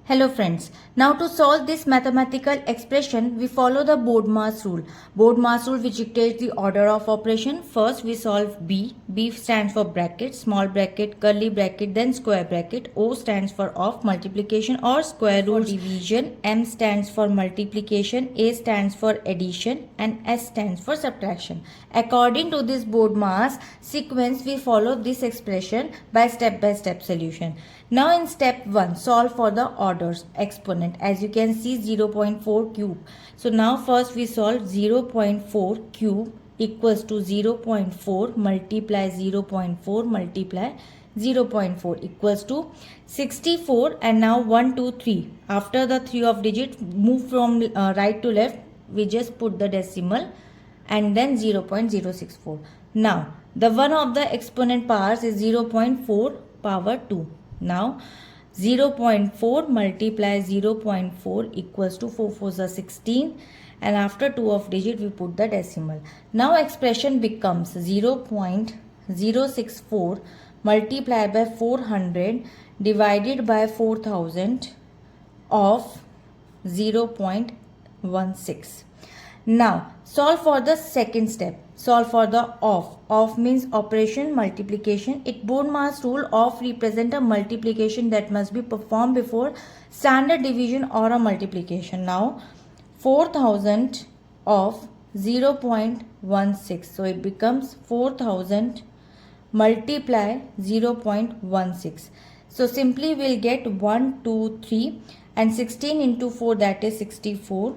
Hello friends, now to solve this mathematical expression, we follow the BODMAS rule. BODMAS rule which dictates the order of operation. First we solve B. B stands for bracket, small bracket, curly bracket, then square bracket. O stands for of multiplication or square root division. M stands for multiplication, A stands for addition and S stands for subtraction. According to this BODMAS sequence, we follow this expression by step solution. Now in step 1, solve for the orders exponent. As you can see 0.4 cube. So now first we solve 0.4 cube equals to 0.4 multiply 0.4 multiply 0.4 equals to 64, and now 1, 2, 3. After the 3 of digit, move from right to left, we just put the decimal and then 0.064. Now the one of the exponent powers is 0.4 power 2. Now 0.4 multiply 0.4 equals to 4 4s are 16, and after 2 of digit we put the decimal. Now expression becomes 0.064 multiplied by 400 divided by 4000 of 0.16. Now solve for the second step. Solve for the of. Of means operation multiplication. It BODMAS rule of represent a multiplication that must be performed before standard division or a multiplication. Now 4000 of 0.16. So it becomes 4000 multiply 0.16. So simply we'll get 1, 2, 3 and 16 into 4, that is 64.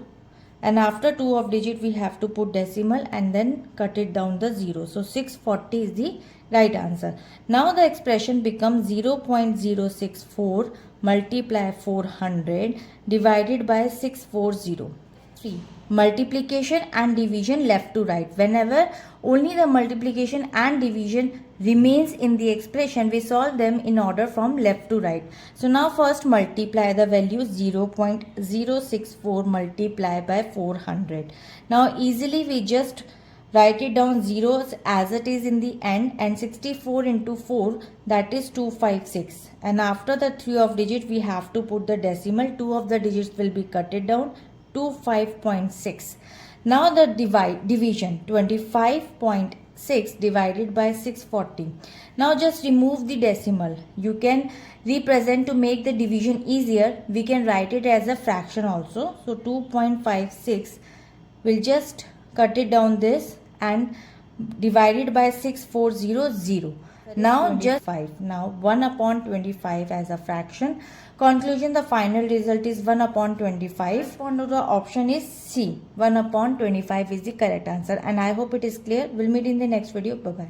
And after 2 of digit we have to put decimal and then cut it down the 0. So 640 is the right answer. Now the expression becomes 0.064 multiply 400 divided by 640. 3. Multiplication and division left to right. Whenever only the multiplication and division remains in the expression, we solve them in order from left to right. So now first multiply the value 0.064 multiply by 400. Now easily we just write it down zeros as it is in the end, and 64 into 4, that is 256. And after the 3 of digit we have to put the decimal. 2 of the digits will be cut it down to 5.6. Now the division 25.6 divided by 640. Now just remove the decimal. You can represent to make the division easier. We can write it as a fraction also. So 2.56, we'll just cut it down this and divide it by 6400. Now just 5. Now 1 upon 25 as a fraction. Conclusion, the final result is 1 upon 25. The option is C. 1 upon 25 is the correct answer. And I hope it is clear. We'll meet in the next video. Bye-bye.